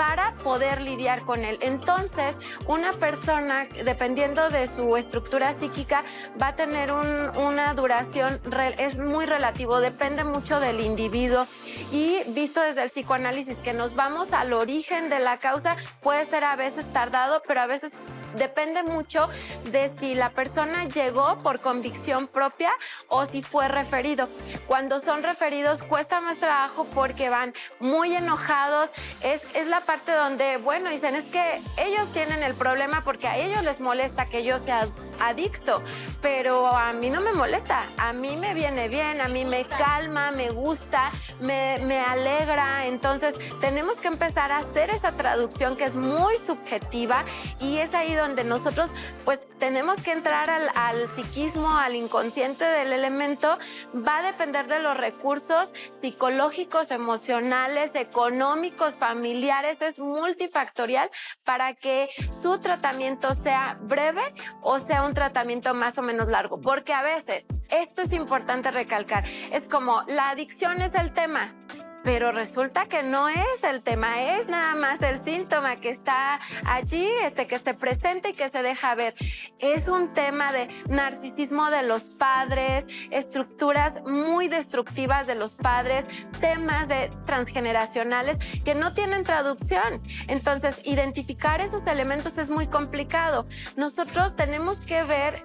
para poder lidiar con él. Entonces, una persona, dependiendo de su estructura psíquica, va a tener una duración, es muy relativo, depende mucho del individuo, y visto desde el psicoanálisis que nos vamos al origen de la causa, puede ser a veces tardado, pero a veces depende mucho de si la persona llegó por convicción propia o si fue referido. Cuando son referidos cuesta más trabajo porque van muy enojados. Es la parte donde, bueno, dicen, es que ellos tienen el problema porque a ellos les molesta que yo sea adicto, pero a mí no me molesta, a mí me viene bien, a mí me calma, me gusta, me alegra. Entonces tenemos que empezar a hacer esa traducción que es muy subjetiva, y es ahí donde nosotros pues tenemos que entrar al psiquismo, al inconsciente del elemento. Va a depender de los recursos psicológicos, emocionales, económicos, familiares, es multifactorial para que su tratamiento sea breve o sea un tratamiento más o menos largo, porque a veces, esto es importante recalcar, es como la adicción es el tema, pero resulta que no es el tema, es nada más el síntoma que está allí, que se presenta y que se deja ver. Es un tema de narcisismo de los padres, estructuras muy destructivas de los padres, temas transgeneracionales que no tienen traducción. Entonces, identificar esos elementos es muy complicado. Nosotros tenemos que ver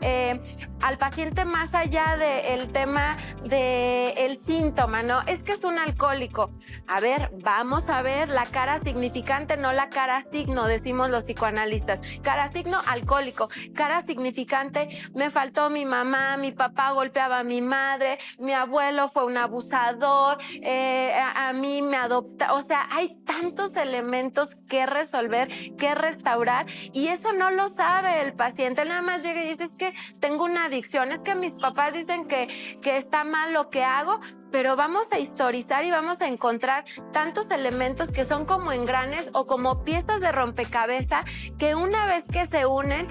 al paciente más allá del tema del síntoma, ¿no? Es que es un alcohólico. A ver, vamos a ver la cara significante, no la cara signo, decimos los psicoanalistas. Cara signo, alcohólico. Cara significante, me faltó mi mamá, mi papá golpeaba a mi madre, mi abuelo fue un abusador, a mí me adopta. O sea, hay tantos elementos que resolver, que restaurar, y eso no lo sabe el paciente. Nada más llega y dice, es que tengo una adicción, es que mis papás dicen que está mal lo que hago, pero vamos a historizar y vamos a encontrar tantos elementos que son como engranes o como piezas de rompecabezas que una vez que se unen,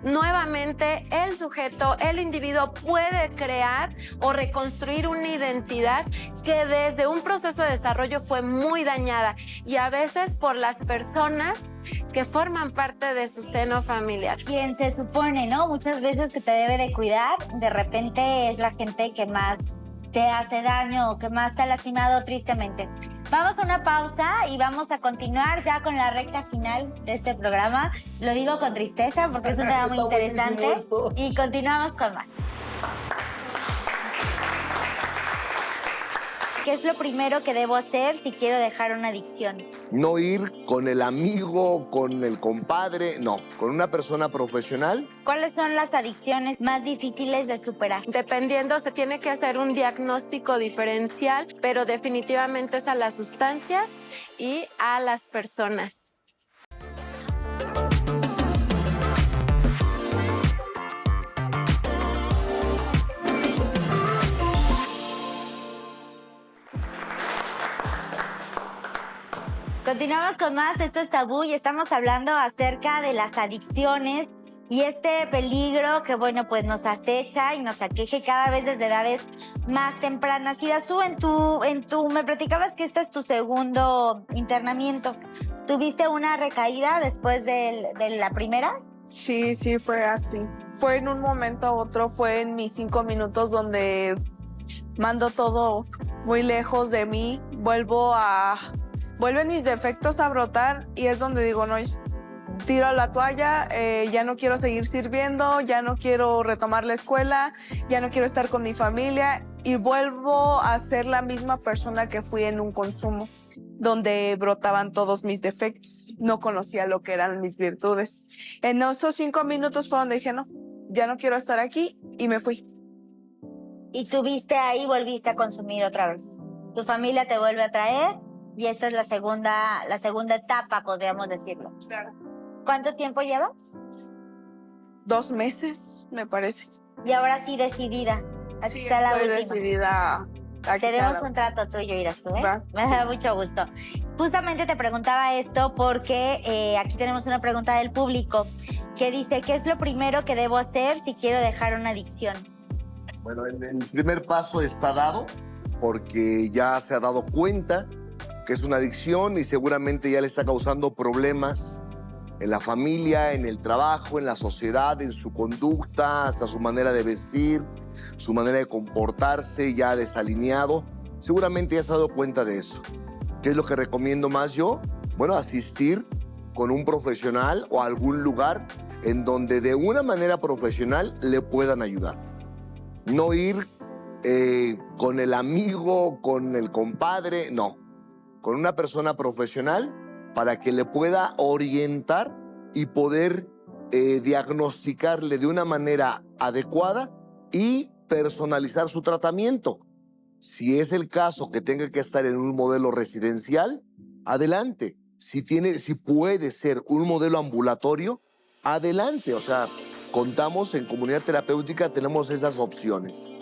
nuevamente el sujeto, el individuo puede crear o reconstruir una identidad que desde un proceso de desarrollo fue muy dañada, y a veces por las personas que forman parte de su seno familiar. Quien se supone, ¿no? Muchas veces que te debe de cuidar, de repente es la gente que más te hace daño o que más te ha lastimado tristemente. Vamos a una pausa y vamos a continuar ya con la recta final de este programa. Lo digo con tristeza porque es un tema muy interesante. Y continuamos con más. ¿Qué es lo primero que debo hacer si quiero dejar una adicción? No ir con el amigo, con el compadre, no, con una persona profesional. ¿Cuáles son las adicciones más difíciles de superar? Dependiendo, se tiene que hacer un diagnóstico diferencial, pero definitivamente es a las sustancias y a las personas. Continuamos con más, esto es Tabú y estamos hablando acerca de las adicciones y este peligro que, bueno, pues nos acecha y nos aqueje cada vez desde edades más tempranas. Y Dazu, me platicabas que este es tu segundo internamiento. ¿Tuviste una recaída después de la primera? Sí, fue así. Fue en un momento a otro, fue en mis 5 minutos donde mando todo muy lejos de mí, vuelven mis defectos a brotar y es donde digo, no, tiro la toalla, ya no quiero seguir sirviendo, ya no quiero retomar la escuela, ya no quiero estar con mi familia, y vuelvo a ser la misma persona que fui en un consumo, donde brotaban todos mis defectos. No conocía lo que eran mis virtudes. En esos 5 minutos fue donde dije, no, ya no quiero estar aquí, y me fui. Y tuviste ahí, volviste a consumir otra vez. Tu familia te vuelve a traer. Y esta es la segunda etapa, podríamos decirlo. Claro. ¿Cuánto tiempo llevas? 2 meses, me parece. Y ahora sí decidida. Aquí Sí, está la última. Decidida. Tenemos un trato tuyo, Irazu, ¿eh? Me da mucho gusto. Justamente te preguntaba esto porque aquí tenemos una pregunta del público que dice, ¿qué es lo primero que debo hacer si quiero dejar una adicción? Bueno, el primer paso está dado porque ya se ha dado cuenta que es una adicción y seguramente ya le está causando problemas en la familia, en el trabajo, en la sociedad, en su conducta, hasta su manera de vestir, su manera de comportarse ya desalineado. Seguramente ya se ha dado cuenta de eso. ¿Qué es lo que recomiendo más yo? Bueno, asistir con un profesional o a algún lugar en donde de una manera profesional le puedan ayudar. No ir con el amigo, con el compadre, no. Con una persona profesional para que le pueda orientar y poder diagnosticarle de una manera adecuada y personalizar su tratamiento. Si es el caso que tenga que estar en un modelo residencial, adelante. Si puede ser un modelo ambulatorio, adelante. O sea, contamos en Comunidad Terapéutica, tenemos esas opciones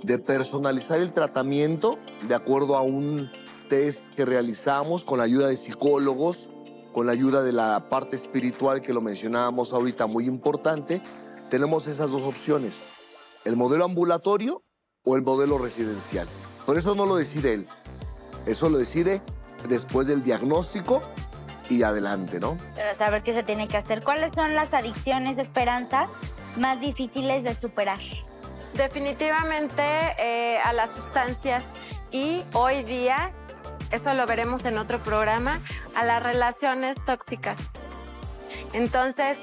de personalizar el tratamiento de acuerdo a un test que realizamos con la ayuda de psicólogos, con la ayuda de la parte espiritual que lo mencionábamos ahorita, muy importante. Tenemos esas dos opciones, el modelo ambulatorio o el modelo residencial. Por eso no lo decide él, eso lo decide después del diagnóstico y adelante, ¿no? Pero saber qué se tiene que hacer. ¿Cuáles son las adicciones, Esperanza, más difíciles de superar? Definitivamente a las sustancias y hoy día, eso lo veremos en otro programa, a las relaciones tóxicas. Entonces,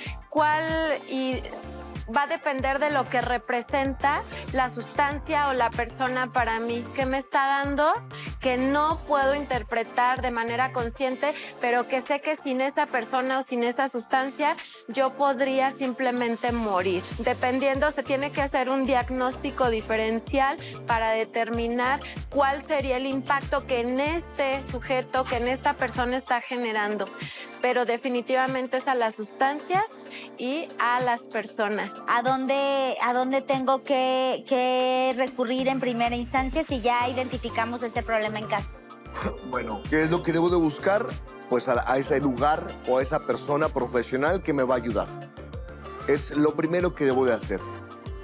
va a depender de lo que representa la sustancia o la persona para mí, que me está dando, que no puedo interpretar de manera consciente, pero que sé que sin esa persona o sin esa sustancia yo podría simplemente morir. Dependiendo, se tiene que hacer un diagnóstico diferencial para determinar cuál sería el impacto que en este sujeto, que en esta persona está generando. Pero definitivamente es a las sustancias y a las personas. ¿A dónde tengo que recurrir en primera instancia si ya identificamos este problema en casa? Bueno, ¿qué es lo que debo de buscar? Pues a ese lugar o a esa persona profesional que me va a ayudar. Es lo primero que debo de hacer.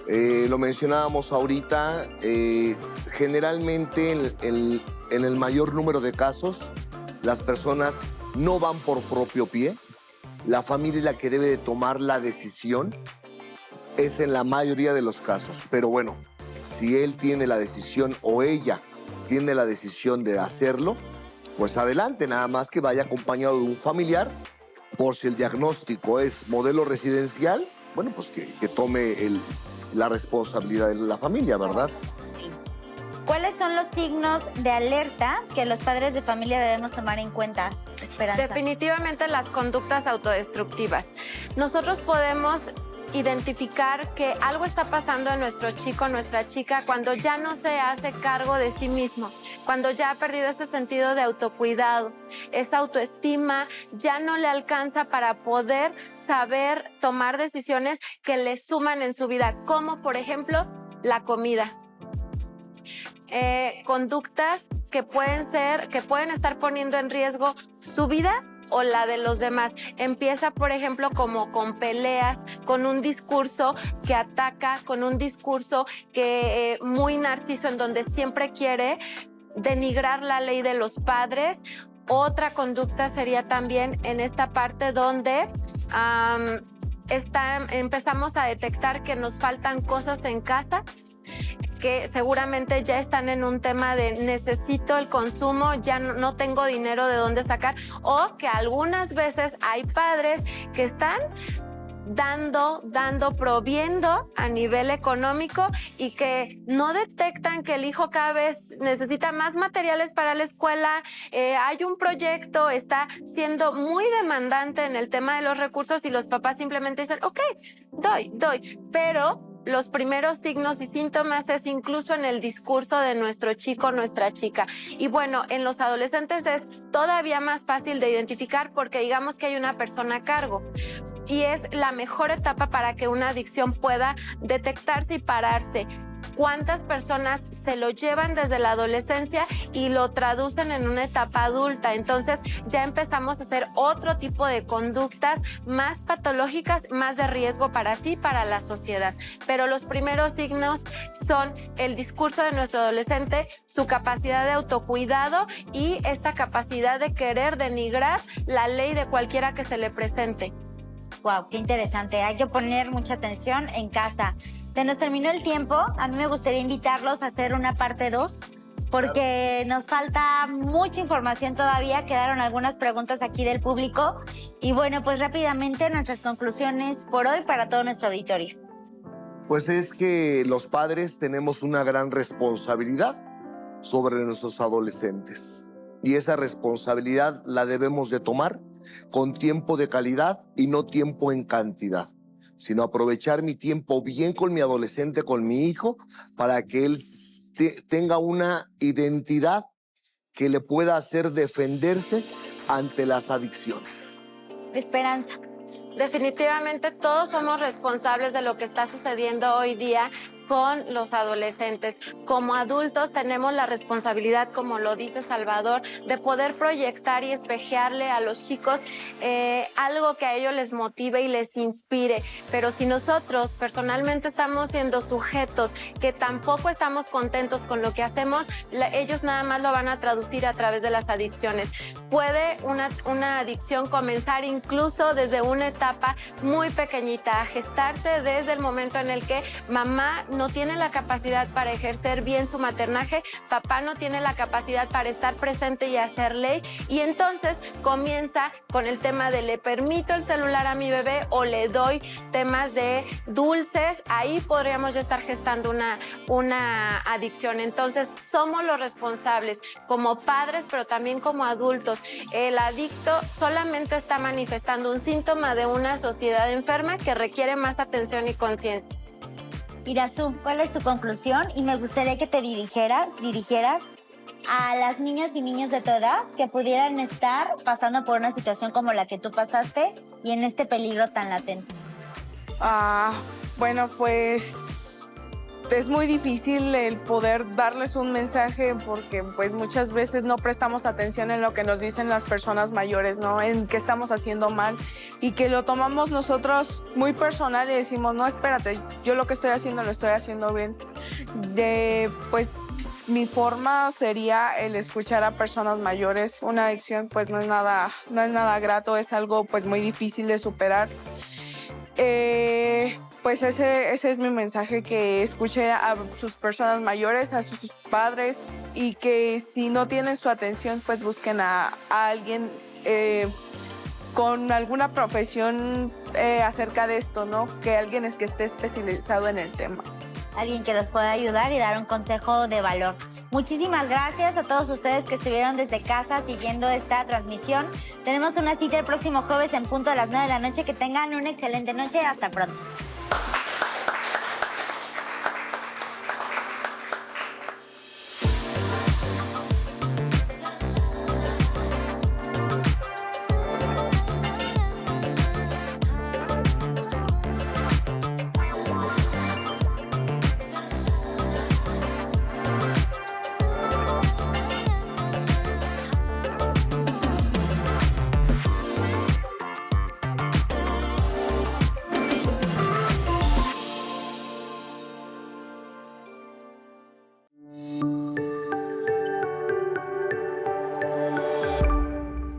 Lo mencionábamos ahorita, generalmente en el mayor número de casos, las personas no van por propio pie. La familia es la que debe de tomar la decisión. Es en la mayoría de los casos. Pero bueno, si él tiene la decisión o ella tiene la decisión de hacerlo, pues adelante, nada más que vaya acompañado de un familiar. Por si el diagnóstico es modelo residencial, bueno, pues que tome la responsabilidad de la familia, ¿verdad? ¿Cuáles son los signos de alerta que los padres de familia debemos tomar en cuenta, Esperanza? Definitivamente las conductas autodestructivas. Nosotros podemos identificar que algo está pasando en nuestro chico, nuestra chica, cuando ya no se hace cargo de sí mismo, cuando ya ha perdido ese sentido de autocuidado, esa autoestima, ya no le alcanza para poder saber tomar decisiones que le suman en su vida, como por ejemplo la comida. Conductas que pueden estar poniendo en riesgo su vida o la de los demás. Empieza, por ejemplo, como con peleas, con un discurso que ataca, con un discurso que muy narciso, en donde siempre quiere denigrar la ley de los padres. Otra conducta sería también en esta parte donde empezamos a detectar que nos faltan cosas en casa, que seguramente ya están en un tema de necesito el consumo, ya no tengo dinero de dónde sacar, o que algunas veces hay padres que están proviendo a nivel económico y que no detectan que el hijo cada vez necesita más materiales para la escuela, hay un proyecto, está siendo muy demandante en el tema de los recursos y los papás simplemente dicen, ok, doy, pero los primeros signos y síntomas es incluso en el discurso de nuestro chico, nuestra chica. Y bueno, en los adolescentes es todavía más fácil de identificar porque digamos que hay una persona a cargo. Y es la mejor etapa para que una adicción pueda detectarse y pararse. ¿Cuántas personas se lo llevan desde la adolescencia y lo traducen en una etapa adulta? Entonces ya empezamos a hacer otro tipo de conductas más patológicas, más de riesgo para sí, para la sociedad. Pero los primeros signos son el discurso de nuestro adolescente, su capacidad de autocuidado y esta capacidad de querer denigrar la ley de cualquiera que se le presente. Wow, qué interesante. Hay que poner mucha atención en casa. Se nos terminó el tiempo. A mí me gustaría invitarlos a hacer una parte 2 porque nos falta mucha información todavía. Quedaron algunas preguntas aquí del público. Y bueno, pues rápidamente nuestras conclusiones por hoy para todo nuestro auditorio. Pues es que los padres tenemos una gran responsabilidad sobre nuestros adolescentes. Y esa responsabilidad la debemos de tomar con tiempo de calidad y no tiempo en cantidad, sino aprovechar mi tiempo bien con mi adolescente, con mi hijo, para que él tenga una identidad que le pueda hacer defenderse ante las adicciones. Esperanza. Definitivamente todos somos responsables de lo que está sucediendo hoy día con los adolescentes. Como adultos tenemos la responsabilidad, como lo dice Salvador, de poder proyectar y espejearle a los chicos algo que a ellos les motive y les inspire. Pero si nosotros personalmente estamos siendo sujetos que tampoco estamos contentos con lo que hacemos, ellos nada más lo van a traducir a través de las adicciones. Puede una adicción comenzar incluso desde una etapa muy pequeñita, a gestarse desde el momento en el que mamá no tiene la capacidad para ejercer bien su maternaje, papá no tiene la capacidad para estar presente y hacer ley, y entonces comienza con el tema de le permito el celular a mi bebé o le doy temas de dulces. Ahí podríamos ya estar gestando una adicción. Entonces somos los responsables como padres, pero también como adultos. El adicto solamente está manifestando un síntoma de una sociedad enferma que requiere más atención y conciencia. Irazú, ¿cuál es tu conclusión? Y me gustaría que te dirigieras a las niñas y niños de tu edad que pudieran estar pasando por una situación como la que tú pasaste y en este peligro tan latente. Bueno, pues es muy difícil el poder darles un mensaje porque pues muchas veces no prestamos atención en lo que nos dicen las personas mayores, ¿no? En qué estamos haciendo mal y que lo tomamos nosotros muy personal y decimos, no, espérate, yo lo que estoy haciendo lo estoy haciendo bien. Pues mi forma sería el escuchar a personas mayores. Una adicción pues no es nada grato, es algo pues muy difícil de superar. Pues ese es mi mensaje, que escuche a sus personas mayores, a sus padres, y que si no tienen su atención, pues busquen a alguien con alguna profesión acerca de esto, ¿no? Que alguien que esté especializado en el tema. Alguien que los pueda ayudar y dar un consejo de valor. Muchísimas gracias a todos ustedes que estuvieron desde casa siguiendo esta transmisión. Tenemos una cita el próximo jueves en punto a las 9 de la noche. Que tengan una excelente noche. Hasta pronto.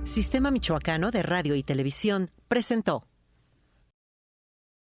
Sistema Michoacano de Radio y Televisión presentó